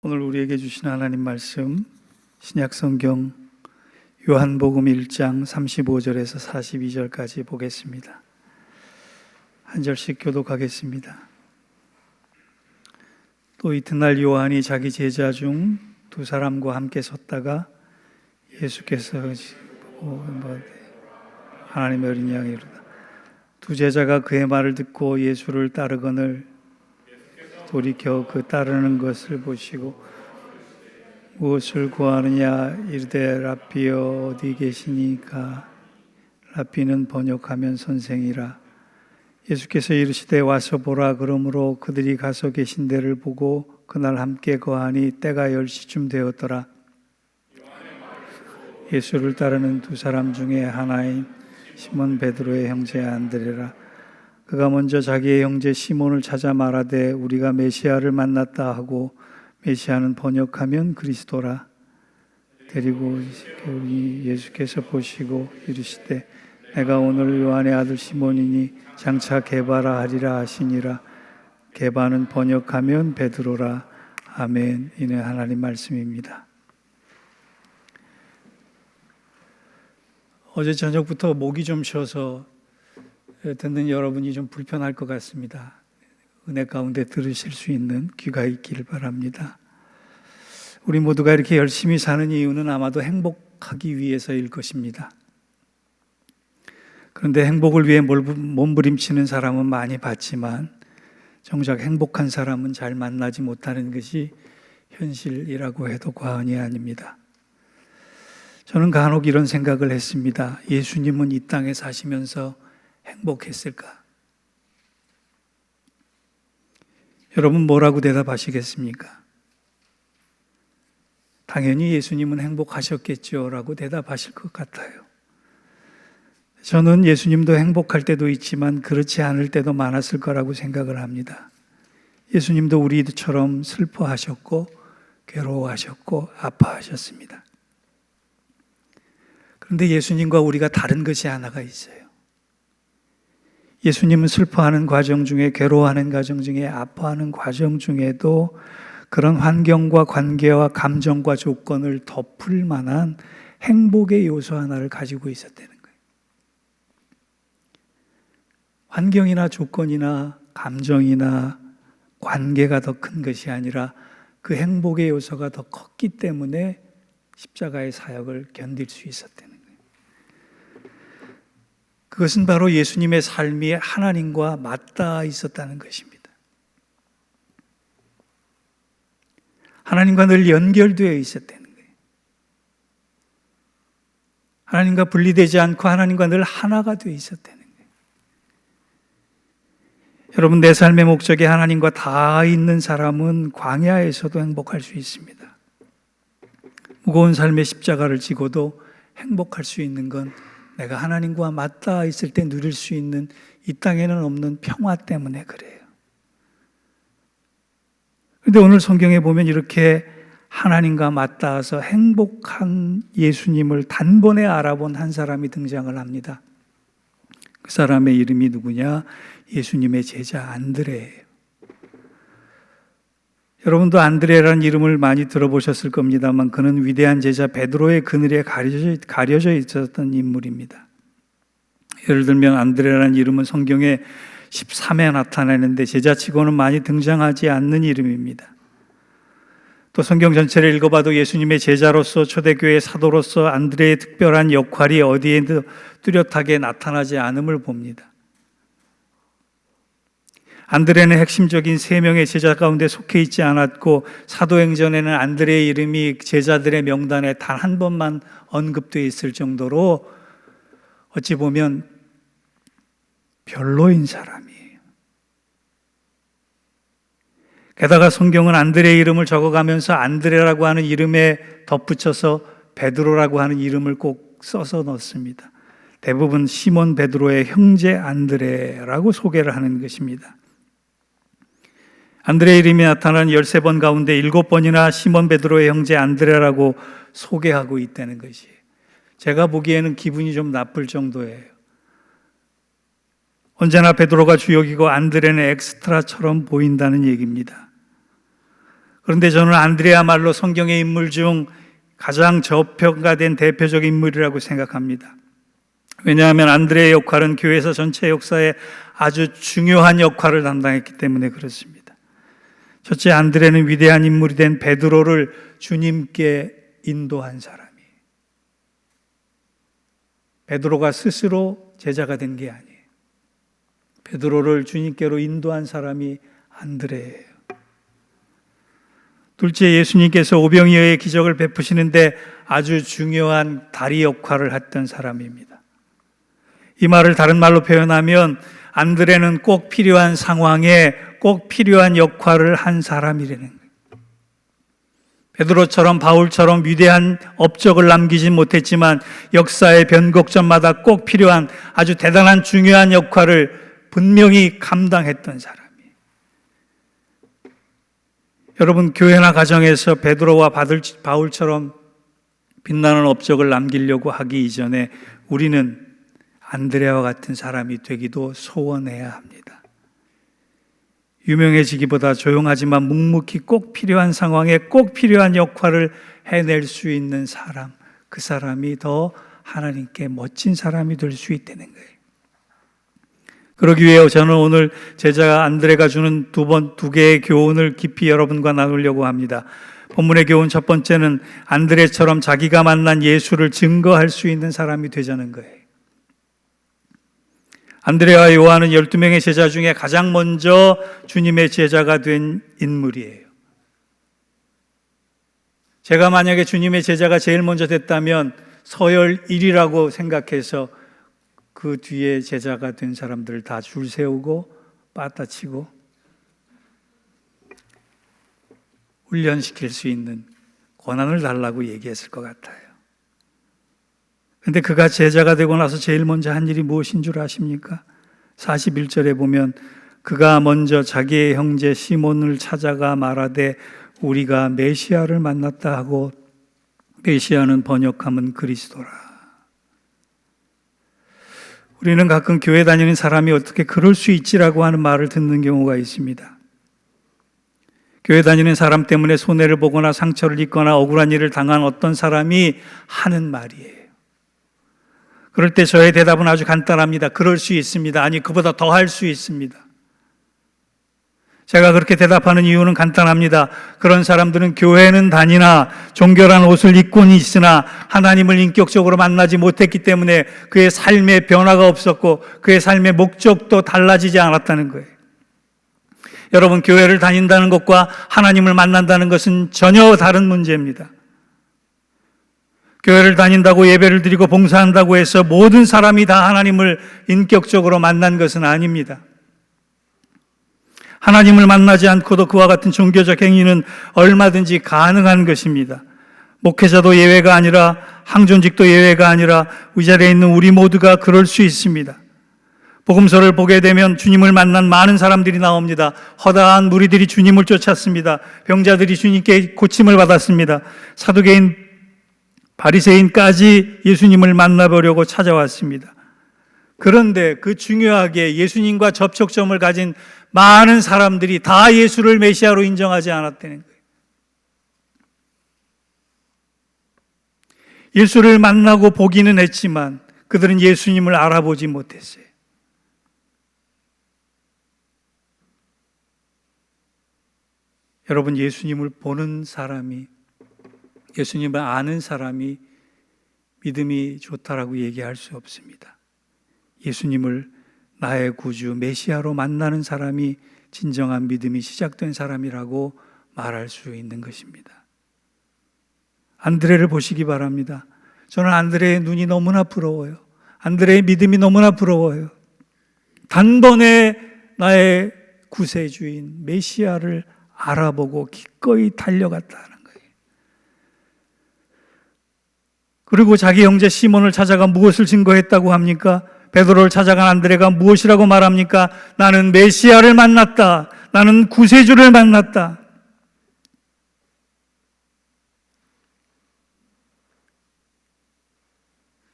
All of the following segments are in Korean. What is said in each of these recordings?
오늘 우리에게 주신 하나님 말씀 신약성경 요한복음 1장 35절에서 42절까지 보겠습니다. 한 절씩 교독하겠습니다. 또 이튿날 요한이 자기 제자 중 두 사람과 함께 섰다가 예수께서 하나님의 어린 양이 이르다. 두 제자가 그의 말을 듣고 예수를 따르거늘 돌이켜 그 따르는 것을 보시고 무엇을 구하느냐 이르되 랍비여 어디 계시니까. 랍비는 번역하면 선생이라. 예수께서 이르시되 와서 보라. 그러므로 그들이 가서 계신 데를 보고 그날 함께 거하니 때가 10시쯤 되었더라. 예수를 따르는 두 사람 중에 하나인 시몬 베드로의 형제 안드레라. 그가 먼저 자기의 형제 시몬을 찾아 말하되 우리가 메시아를 만났다 하고, 메시아는 번역하면 그리스도라. 데리고 오니 예수께서 보시고 이르시되 내가 오늘 요한의 아들 시몬이니 장차 게바라 하리라 하시니라. 게바는 번역하면 베드로라. 아멘. 이는 하나님 말씀입니다. 어제 저녁부터 목이 좀 쉬어서 듣는 여러분이 좀 불편할 것 같습니다. 은혜 가운데 들으실 수 있는 귀가 있기를 바랍니다. 우리 모두가 이렇게 열심히 사는 이유는 아마도 행복하기 위해서일 것입니다. 그런데 행복을 위해 몸부림치는 사람은 많이 봤지만 정작 행복한 사람은 잘 만나지 못하는 것이 현실이라고 해도 과언이 아닙니다. 저는 간혹 이런 생각을 했습니다. 예수님은 이 땅에 사시면서 행복했을까? 여러분 뭐라고 대답하시겠습니까? 당연히 예수님은 행복하셨겠죠 라고 대답하실 것 같아요. 저는 예수님도 행복할 때도 있지만 그렇지 않을 때도 많았을 거라고 생각을 합니다. 예수님도 우리처럼 슬퍼하셨고 괴로워하셨고 아파하셨습니다. 그런데 예수님과 우리가 다른 것이 하나가 있어요. 예수님은 슬퍼하는 과정 중에, 괴로워하는 과정 중에, 아파하는 과정 중에도 그런 환경과 관계와 감정과 조건을 덮을 만한 행복의 요소 하나를 가지고 있었다는 거예요. 환경이나 조건이나 감정이나 관계가 더 큰 것이 아니라 그 행복의 요소가 더 컸기 때문에 십자가의 사역을 견딜 수 있었다는 거예요. 그것은 바로 예수님의 삶이 하나님과 맞닿아 있었다는 것입니다. 하나님과 늘 연결되어 있었다는 거예요. 하나님과 분리되지 않고 하나님과 늘 하나가 되어 있었다는 거예요. 여러분, 내 삶의 목적이 하나님과 다 있는 사람은 광야에서도 행복할 수 있습니다. 무거운 삶의 십자가를 지고도 행복할 수 있는 건 내가 하나님과 맞닿아 있을 때 누릴 수 있는 이 땅에는 없는 평화 때문에 그래요. 그런데 오늘 성경에 보면 이렇게 하나님과 맞닿아서 행복한 예수님을 단번에 알아본 한 사람이 등장을 합니다. 그 사람의 이름이 누구냐? 예수님의 제자 안드레예요. 여러분도 안드레라는 이름을 많이 들어보셨을 겁니다만 그는 위대한 제자 베드로의 그늘에 가려져 있었던 인물입니다. 예를 들면 안드레라는 이름은 성경에 13회 나타나는데 제자치고는 많이 등장하지 않는 이름입니다. 또 성경 전체를 읽어봐도 예수님의 제자로서 초대교회의 사도로서 안드레의 특별한 역할이 어디에도 뚜렷하게 나타나지 않음을 봅니다. 안드레는 핵심적인 3명의 제자 가운데 속해 있지 않았고 사도행전에는 안드레의 이름이 제자들의 명단에 단 한 번만 언급되어 있을 정도로 어찌 보면 별로인 사람이에요. 게다가 성경은 안드레의 이름을 적어가면서 안드레라고 하는 이름에 덧붙여서 베드로라고 하는 이름을 꼭 써서 넣습니다. 대부분 시몬 베드로의 형제 안드레라고 소개를 하는 것입니다. 안드레의 이름이 나타난 13번 가운데 7번이나 시몬 베드로의 형제 안드레라고 소개하고 있다는 것이에요. 제가 보기에는 기분이 좀 나쁠 정도예요. 언제나 베드로가 주역이고 안드레는 엑스트라처럼 보인다는 얘기입니다. 그런데 저는 안드레야말로 성경의 인물 중 가장 저평가된 대표적 인물이라고 생각합니다. 왜냐하면 안드레의 역할은 교회에서 전체 역사에 아주 중요한 역할을 담당했기 때문에 그렇습니다. 첫째, 안드레는 위대한 인물이 된 베드로를 주님께 인도한 사람이에요. 베드로가 스스로 제자가 된 게 아니에요. 베드로를 주님께로 인도한 사람이 안드레예요. 둘째, 예수님께서 오병이어의 기적을 베푸시는데 아주 중요한 다리 역할을 했던 사람입니다. 이 말을 다른 말로 표현하면 안드레는 꼭 필요한 상황에 꼭 필요한 역할을 한 사람이라는 거예요. 베드로처럼 바울처럼 위대한 업적을 남기진 못했지만 역사의 변곡점마다 꼭 필요한 아주 대단한 중요한 역할을 분명히 감당했던 사람이에요. 여러분, 교회나 가정에서 베드로와 바울처럼 빛나는 업적을 남기려고 하기 이전에 우리는 안드레와 같은 사람이 되기도 소원해야 합니다. 유명해지기보다 조용하지만 묵묵히 꼭 필요한 상황에 꼭 필요한 역할을 해낼 수 있는 사람, 그 사람이 더 하나님께 멋진 사람이 될 수 있다는 거예요. 그러기 위해 저는 오늘 제자 안드레가 주는 두 개의 교훈을 깊이 여러분과 나누려고 합니다. 본문의 교훈 첫 번째는 안드레처럼 자기가 만난 예수를 증거할 수 있는 사람이 되자는 거예요. 안드레와 요한은 12명의 제자 중에 가장 먼저 주님의 제자가 된 인물이에요. 제가 만약에 주님의 제자가 제일 먼저 됐다면 서열 1위라고 생각해서 그 뒤에 제자가 된 사람들을 다 줄 세우고 빠따치고 훈련시킬 수 있는 권한을 달라고 얘기했을 것 같아요. 그런데 그가 제자가 되고 나서 제일 먼저 한 일이 무엇인 줄 아십니까? 41절에 보면 그가 먼저 자기의 형제 시몬을 찾아가 말하되 우리가 메시아를 만났다 하고, 메시아는 번역하면 그리스도라. 우리는 가끔 교회 다니는 사람이 어떻게 그럴 수 있지라고 하는 말을 듣는 경우가 있습니다. 교회 다니는 사람 때문에 손해를 보거나 상처를 입거나 억울한 일을 당한 어떤 사람이 하는 말이에요. 그럴 때 저의 대답은 아주 간단합니다. 그럴 수 있습니다. 아니, 그보다 더 할 수 있습니다. 제가 그렇게 대답하는 이유는 간단합니다. 그런 사람들은 교회는 다니나 종교란 옷을 입고는 있으나 하나님을 인격적으로 만나지 못했기 때문에 그의 삶에 변화가 없었고 그의 삶의 목적도 달라지지 않았다는 거예요. 여러분, 교회를 다닌다는 것과 하나님을 만난다는 것은 전혀 다른 문제입니다. 교회를 다닌다고 예배를 드리고 봉사한다고 해서 모든 사람이 다 하나님을 인격적으로 만난 것은 아닙니다. 하나님을 만나지 않고도 그와 같은 종교적 행위는 얼마든지 가능한 것입니다. 목회자도 예외가 아니라 항존직도 예외가 아니라 이 자리에 있는 우리 모두가 그럴 수 있습니다. 복음서를 보게 되면 주님을 만난 많은 사람들이 나옵니다. 허다한 무리들이 주님을 쫓았습니다. 병자들이 주님께 고침을 받았습니다. 사두개인 바리새인까지 예수님을 만나보려고 찾아왔습니다. 그런데 그 중요하게 예수님과 접촉점을 가진 많은 사람들이 다 예수를 메시아로 인정하지 않았다는 거예요. 예수를 만나고 보기는 했지만 그들은 예수님을 알아보지 못했어요. 여러분, 예수님을 보는 사람이, 예수님을 아는 사람이 믿음이 좋다라고 얘기할 수 없습니다. 예수님을 나의 구주 메시아로 만나는 사람이 진정한 믿음이 시작된 사람이라고 말할 수 있는 것입니다. 안드레를 보시기 바랍니다. 저는 안드레의 눈이 너무나 부러워요. 안드레의 믿음이 너무나 부러워요. 단번에 나의 구세주인 메시아를 알아보고 기꺼이 달려갔다는 거예요. 그리고 자기 형제 시몬을 찾아가 무엇을 증거했다고 합니까? 베드로를 찾아간 안드레가 무엇이라고 말합니까? 나는 메시아를 만났다. 나는 구세주를 만났다.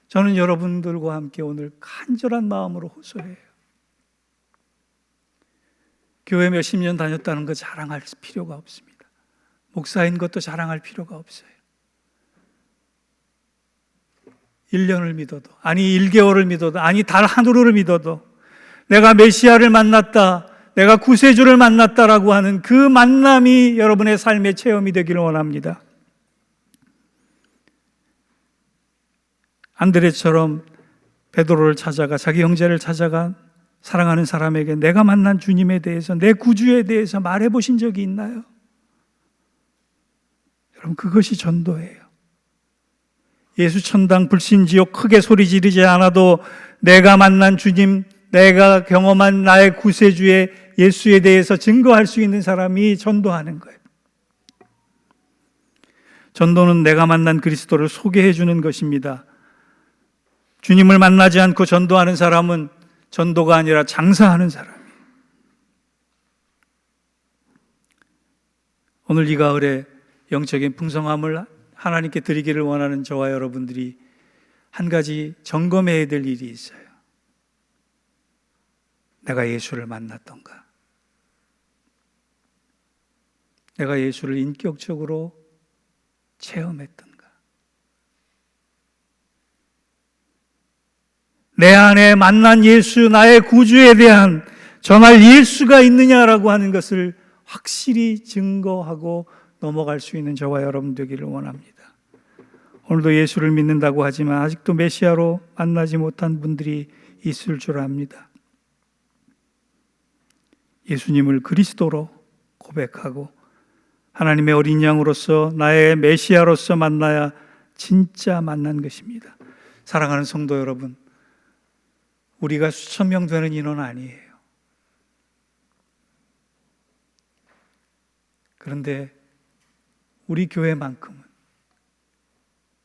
저는 여러분들과 함께 오늘 간절한 마음으로 호소해요. 교회 몇십 년 다녔다는 거 자랑할 필요가 없습니다. 목사인 것도 자랑할 필요가 없어요. 1년을 믿어도, 아니 1개월을 믿어도, 아니 달 하루를 믿어도 내가 메시아를 만났다, 내가 구세주를 만났다라고 하는 그 만남이 여러분의 삶의 체험이 되기를 원합니다. 안드레처럼 베드로를 찾아가, 자기 형제를 찾아가 사랑하는 사람에게 내가 만난 주님에 대해서, 내 구주에 대해서 말해 보신 적이 있나요? 여러분, 그것이 전도예요. 예수 천당 불신지옥 크게 소리 지르지 않아도 내가 만난 주님, 내가 경험한 나의 구세주의 예수에 대해서 증거할 수 있는 사람이 전도하는 거예요. 전도는 내가 만난 그리스도를 소개해 주는 것입니다. 주님을 만나지 않고 전도하는 사람은 전도가 아니라 장사하는 사람이에요. 오늘 이 가을에 영적인 풍성함을 하나님께 드리기를 원하는 저와 여러분들이 한 가지 점검해야 될 일이 있어요. 내가 예수를 만났던가? 내가 예수를 인격적으로 체험했던가? 내 안에 만난 예수, 나의 구주에 대한 전할 예수가 있느냐라고 하는 것을 확실히 증거하고 넘어갈 수 있는 저와 여러분 되기를 원합니다. 오늘도 예수를 믿는다고 하지만 아직도 메시아로 만나지 못한 분들이 있을 줄 압니다. 예수님을 그리스도로 고백하고 하나님의 어린 양으로서 나의 메시아로서 만나야 진짜 만난 것입니다. 사랑하는 성도 여러분, 우리가 수천 명 되는 인원 아니에요. 그런데 우리 교회만큼은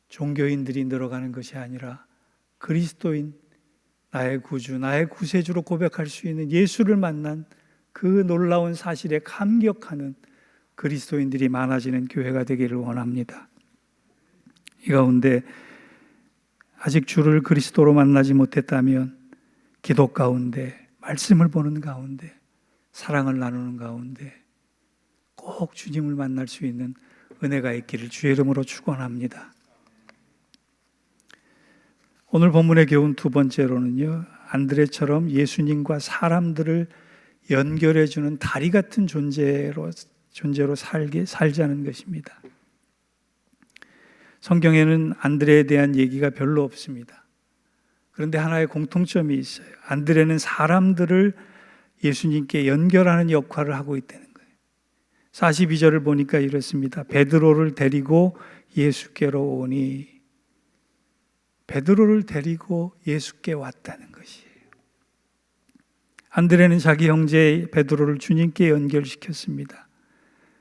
종교인들이 늘어가는 것이 아니라 그리스도인, 나의 구주, 나의 구세주로 고백할 수 있는 예수를 만난 그 놀라운 사실에 감격하는 그리스도인들이 많아지는 교회가 되기를 원합니다. 이 가운데 아직 주를 그리스도로 만나지 못했다면 기도 가운데, 말씀을 보는 가운데, 사랑을 나누는 가운데 꼭 주님을 만날 수 있는 은혜가 있기를 주의 이름으로 축원합니다. 오늘 본문의 교훈 두 번째로는요, 안드레처럼 예수님과 사람들을 연결해주는 다리 같은 존재로 살자는 것입니다. 성경에는 안드레에 대한 얘기가 별로 없습니다. 그런데 하나의 공통점이 있어요. 안드레는 사람들을 예수님께 연결하는 역할을 하고 있다는 거예요. 42절을 보니까 이렇습니다. 베드로를 데리고 예수께로 오니, 베드로를 데리고 예수께 왔다는 것이에요. 안드레는 자기 형제 베드로를 주님께 연결시켰습니다.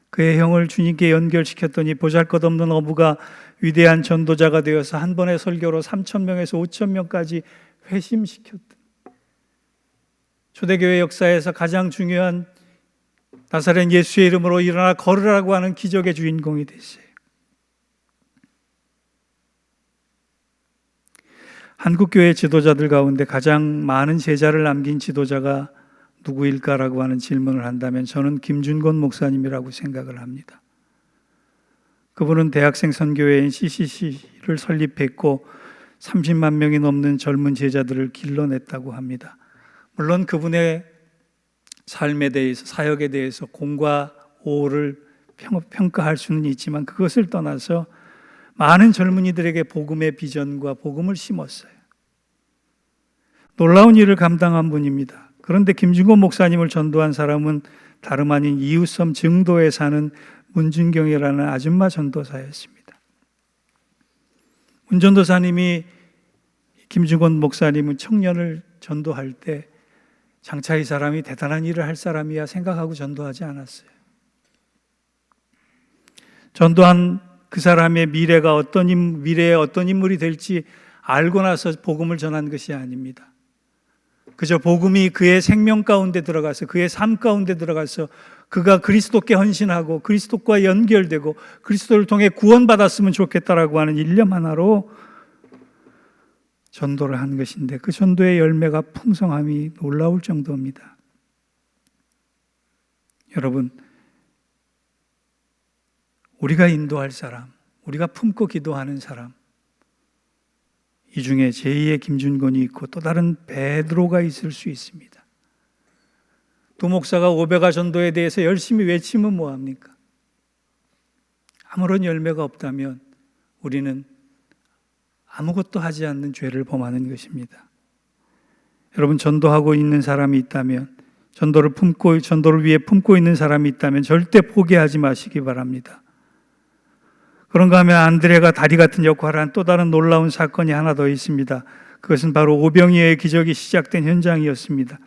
그의 형을 주님께 연결시켰더니 보잘것없는 어부가 위대한 전도자가 되어서 한 번의 설교로 3,000명에서 5,000명까지 회심시켰던, 초대교회 역사에서 가장 중요한 나사렛 예수의 이름으로 일어나 걸으라고 하는 기적의 주인공이 됐어요. 한국교회 지도자들 가운데 가장 많은 제자를 남긴 지도자가 누구일까라고 하는 질문을 한다면 저는 김준건 목사님이라고 생각을 합니다. 그분은 대학생 선교회인 CCC를 설립했고 30만 명이 넘는 젊은 제자들을 길러냈다고 합니다. 물론 그분의 삶에 대해서, 사역에 대해서 공과 오를 평가할 수는 있지만 그것을 떠나서 많은 젊은이들에게 복음의 비전과 복음을 심었어요. 놀라운 일을 감당한 분입니다. 그런데 김준건 목사님을 전도한 사람은 다름 아닌 이웃섬 증도에 사는 문준경이라는 아줌마 전도사였습니다. 문 전도사님이 김준건 목사님은 청년을 전도할 때 장차 이 사람이 대단한 일을 할 사람이야 생각하고 전도하지 않았어요. 전도한 그 사람의 미래에 어떤 인물이 될지 알고 나서 복음을 전한 것이 아닙니다. 그저 복음이 그의 생명 가운데 들어가서, 그의 삶 가운데 들어가서 그가 그리스도께 헌신하고 그리스도과 연결되고 그리스도를 통해 구원받았으면 좋겠다라고 하는 일념 하나로 전도를 한 것인데, 그 전도의 열매가 풍성함이 놀라울 정도입니다. 여러분, 우리가 인도할 사람, 우리가 품고 기도하는 사람, 이 중에 제2의 김준곤이 있고 또 다른 베드로가 있을 수 있습니다. 두 목사가 오베가 전도에 대해서 열심히 외치면 뭐합니까? 아무런 열매가 없다면 우리는 아무것도 하지 않는 죄를 범하는 것입니다. 여러분, 전도하고 있는 사람이 있다면, 전도를 위해 품고 있는 사람이 있다면 절대 포기하지 마시기 바랍니다. 그런가 하면 안드레가 다리 같은 역할을 한 또 다른 놀라운 사건이 하나 더 있습니다. 그것은 바로 오병이어의 기적이 시작된 현장이었습니다.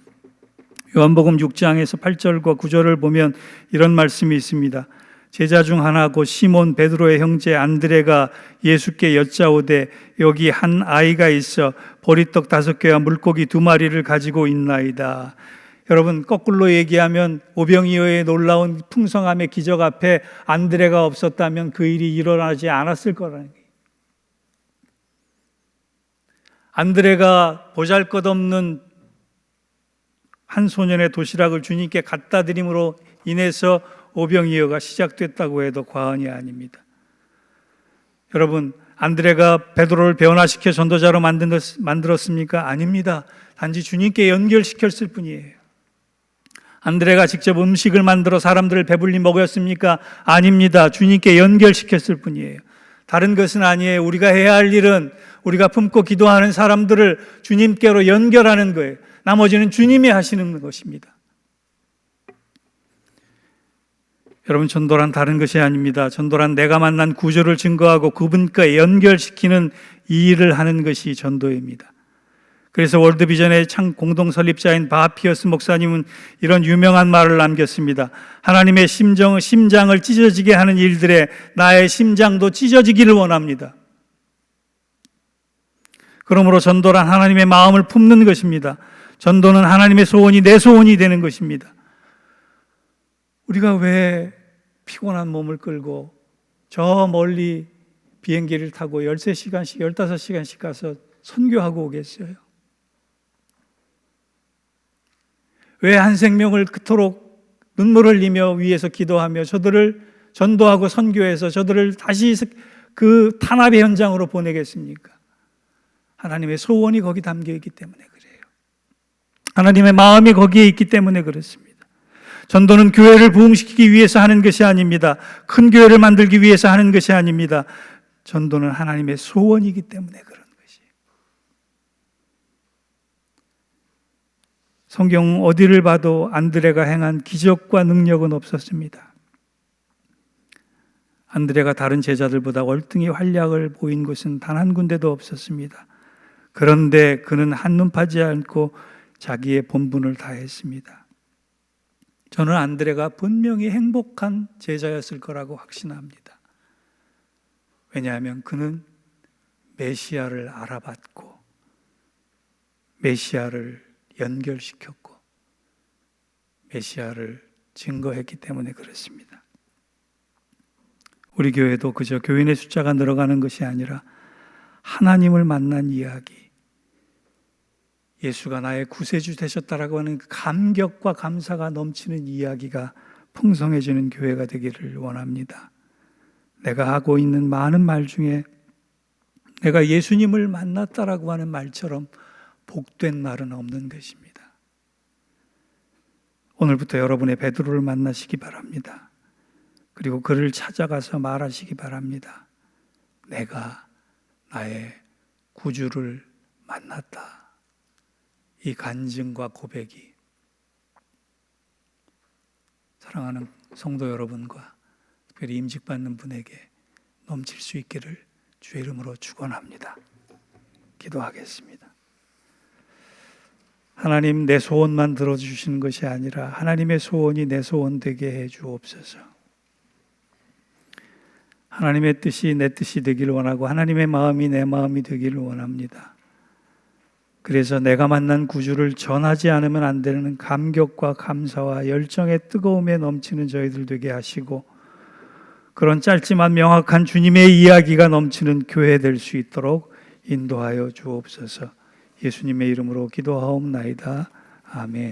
요한복음 6장에서 8절과 9절을 보면 이런 말씀이 있습니다. 제자 중 하나고 시몬 베드로의 형제 안드레가 예수께 여짜오되 여기 한 아이가 있어 보리떡 5개와 물고기 2마리를 가지고 있나이다. 여러분, 거꾸로 얘기하면 오병이어의 놀라운 풍성함의 기적 앞에 안드레가 없었다면 그 일이 일어나지 않았을 거라는 거예요. 안드레가 보잘것없는 한 소년의 도시락을 주님께 갖다 드림으로 인해서 오병이어가 시작됐다고 해도 과언이 아닙니다. 여러분, 안드레가 베드로를 변화시켜 전도자로 만들었습니까? 아닙니다. 단지 주님께 연결시켰을 뿐이에요. 안드레가 직접 음식을 만들어 사람들을 배불리 먹였습니까? 아닙니다. 주님께 연결시켰을 뿐이에요. 다른 것은 아니에요. 우리가 해야 할 일은 우리가 품고 기도하는 사람들을 주님께로 연결하는 거예요. 나머지는 주님이 하시는 것입니다. 여러분, 전도란 다른 것이 아닙니다. 전도란 내가 만난 구주를 증거하고 그분과 연결시키는 이 일을 하는 것이 전도입니다. 그래서 월드비전의 공동 설립자인 바피어스 목사님은 이런 유명한 말을 남겼습니다. 하나님의 심장을 찢어지게 하는 일들에 나의 심장도 찢어지기를 원합니다. 그러므로 전도란 하나님의 마음을 품는 것입니다. 전도는 하나님의 소원이 내 소원이 되는 것입니다. 우리가 왜 피곤한 몸을 끌고 저 멀리 비행기를 타고 13시간씩, 15시간씩 가서 선교하고 오겠어요? 왜 한 생명을 그토록 눈물 흘리며 위에서 기도하며 저들을 전도하고 선교해서 저들을 다시 그 탄압의 현장으로 보내겠습니까? 하나님의 소원이 거기 담겨 있기 때문에 그래요. 하나님의 마음이 거기에 있기 때문에 그렇습니다. 전도는 교회를 부흥시키기 위해서 하는 것이 아닙니다. 큰 교회를 만들기 위해서 하는 것이 아닙니다. 전도는 하나님의 소원이기 때문에 그런 것이에요. 성경 어디를 봐도 안드레가 행한 기적과 능력은 없었습니다. 안드레가 다른 제자들보다 월등히 활약을 보인 곳은 단 한 군데도 없었습니다. 그런데 그는 한눈 파지 않고 자기의 본분을 다했습니다. 저는 안드레가 분명히 행복한 제자였을 거라고 확신합니다. 왜냐하면 그는 메시아를 알아봤고 메시아를 연결시켰고 메시아를 증거했기 때문에 그렇습니다. 우리 교회도 그저 교인의 숫자가 늘어가는 것이 아니라 하나님을 만난 이야기, 예수가 나의 구세주 되셨다라고 하는 감격과 감사가 넘치는 이야기가 풍성해지는 교회가 되기를 원합니다. 내가 하고 있는 많은 말 중에 내가 예수님을 만났다라고 하는 말처럼 복된 말은 없는 것입니다. 오늘부터 여러분의 베드로를 만나시기 바랍니다. 그리고 그를 찾아가서 말하시기 바랍니다. 내가 나의 구주를 만났다. 이 간증과 고백이 사랑하는 성도 여러분과 특별히 임직받는 분에게 넘칠 수 있기를 주의 이름으로 축원합니다. 기도하겠습니다. 하나님, 내 소원만 들어주시는 것이 아니라 하나님의 소원이 내 소원 되게 해 주옵소서. 하나님의 뜻이 내 뜻이 되기를 원하고 하나님의 마음이 내 마음이 되기를 원합니다. 그래서 내가 만난 구주를 전하지 않으면 안 되는 감격과 감사와 열정의 뜨거움에 넘치는 저희들 되게 하시고 그런 짧지만 명확한 주님의 이야기가 넘치는 교회 될 수 있도록 인도하여 주옵소서. 예수님의 이름으로 기도하옵나이다. 아멘.